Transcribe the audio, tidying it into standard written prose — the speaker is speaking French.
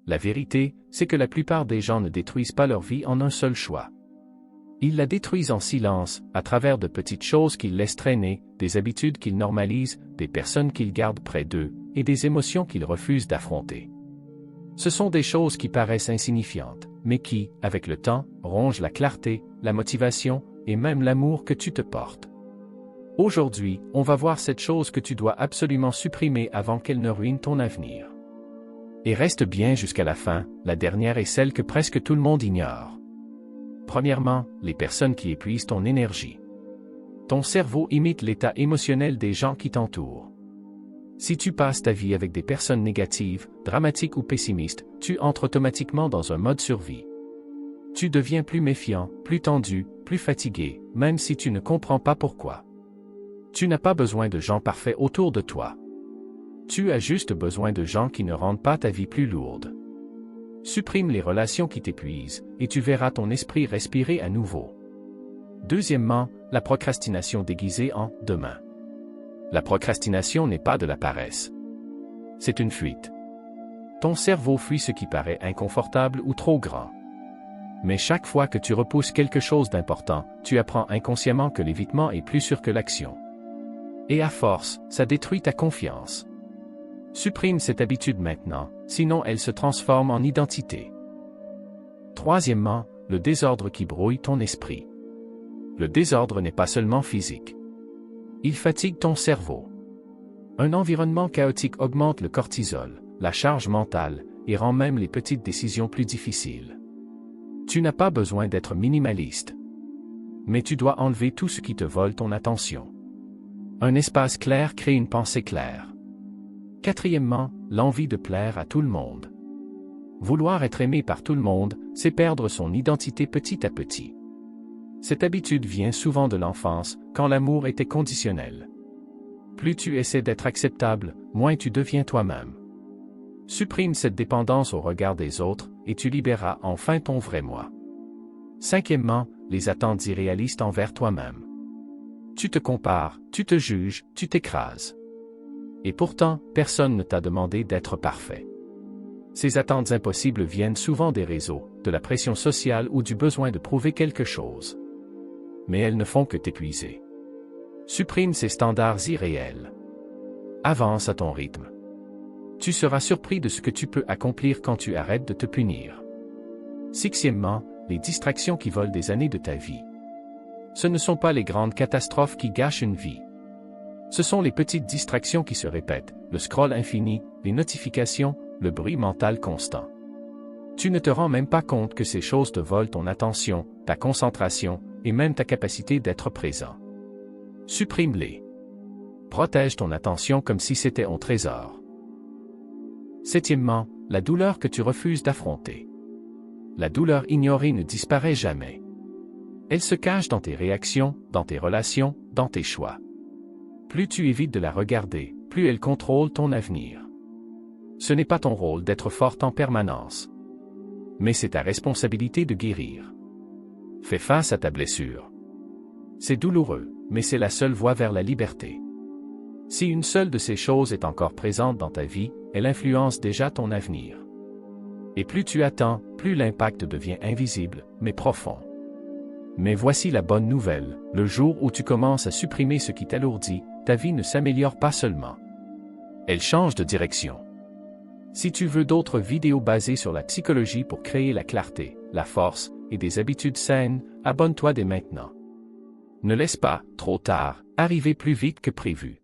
La vérité, c'est que la plupart des gens ne détruisent pas leur vie en un seul choix. Ils la détruisent en silence, à travers de petites choses qu'ils laissent traîner, des habitudes qu'ils normalisent, des personnes qu'ils gardent près d'eux, et des émotions qu'ils refusent d'affronter. Ce sont des choses qui paraissent insignifiantes, mais qui, avec le temps, rongent la clarté, la motivation, et même l'amour que tu te portes. Aujourd'hui, on va voir cette chose que tu dois absolument supprimer avant qu'elle ne ruine ton avenir. Et reste bien jusqu'à la fin, la dernière est celle que presque tout le monde ignore. Premièrement, les personnes qui épuisent ton énergie. Ton cerveau imite l'état émotionnel des gens qui t'entourent. Si tu passes ta vie avec des personnes négatives, dramatiques ou pessimistes, tu entres automatiquement dans un mode survie. Tu deviens plus méfiant, plus tendu, plus fatigué, même si tu ne comprends pas pourquoi. Tu n'as pas besoin de gens parfaits autour de toi. Tu as juste besoin de gens qui ne rendent pas ta vie plus lourde. Supprime les relations qui t'épuisent, et tu verras ton esprit respirer à nouveau. Deuxièmement, la procrastination déguisée en « demain ». La procrastination n'est pas de la paresse. C'est une fuite. Ton cerveau fuit ce qui paraît inconfortable ou trop grand. Mais chaque fois que tu repousses quelque chose d'important, tu apprends inconsciemment que l'évitement est plus sûr que l'action. Et à force, ça détruit ta confiance. Supprime cette habitude maintenant, sinon elle se transforme en identité. Troisièmement, le désordre qui brouille ton esprit. Le désordre n'est pas seulement physique. Il fatigue ton cerveau. Un environnement chaotique augmente le cortisol, la charge mentale, et rend même les petites décisions plus difficiles. Tu n'as pas besoin d'être minimaliste. Mais tu dois enlever tout ce qui te vole ton attention. Un espace clair crée une pensée claire. Quatrièmement, l'envie de plaire à tout le monde. Vouloir être aimé par tout le monde, c'est perdre son identité petit à petit. Cette habitude vient souvent de l'enfance, quand l'amour était conditionnel. Plus tu essaies d'être acceptable, moins tu deviens toi-même. Supprime cette dépendance au regard des autres, et tu libéreras enfin ton vrai moi. Cinquièmement, les attentes irréalistes envers toi-même. Tu te compares, tu te juges, tu t'écrases. Et pourtant, personne ne t'a demandé d'être parfait. Ces attentes impossibles viennent souvent des réseaux, de la pression sociale ou du besoin de prouver quelque chose. Mais elles ne font que t'épuiser. Supprime ces standards irréels. Avance à ton rythme. Tu seras surpris de ce que tu peux accomplir quand tu arrêtes de te punir. Sixièmement, les distractions qui volent des années de ta vie. Ce ne sont pas les grandes catastrophes qui gâchent une vie. Ce sont les petites distractions qui se répètent, le scroll infini, les notifications, le bruit mental constant. Tu ne te rends même pas compte que ces choses te volent ton attention, ta concentration, et même ta capacité d'être présent. Supprime-les. Protège ton attention comme si c'était un trésor. Septièmement, la douleur que tu refuses d'affronter. La douleur ignorée ne disparaît jamais. Elle se cache dans tes réactions, dans tes relations, dans tes choix. Plus tu évites de la regarder, plus elle contrôle ton avenir. Ce n'est pas ton rôle d'être forte en permanence. Mais c'est ta responsabilité de guérir. Fais face à ta blessure. C'est douloureux, mais c'est la seule voie vers la liberté. Si une seule de ces choses est encore présente dans ta vie, elle influence déjà ton avenir. Et plus tu attends, plus l'impact devient invisible, mais profond. Mais voici la bonne nouvelle, le jour où tu commences à supprimer ce qui t'alourdit, ta vie ne s'améliore pas seulement. Elle change de direction. Si tu veux d'autres vidéos basées sur la psychologie pour créer la clarté, la force et des habitudes saines, abonne-toi dès maintenant. Ne laisse pas, trop tard, arriver plus vite que prévu.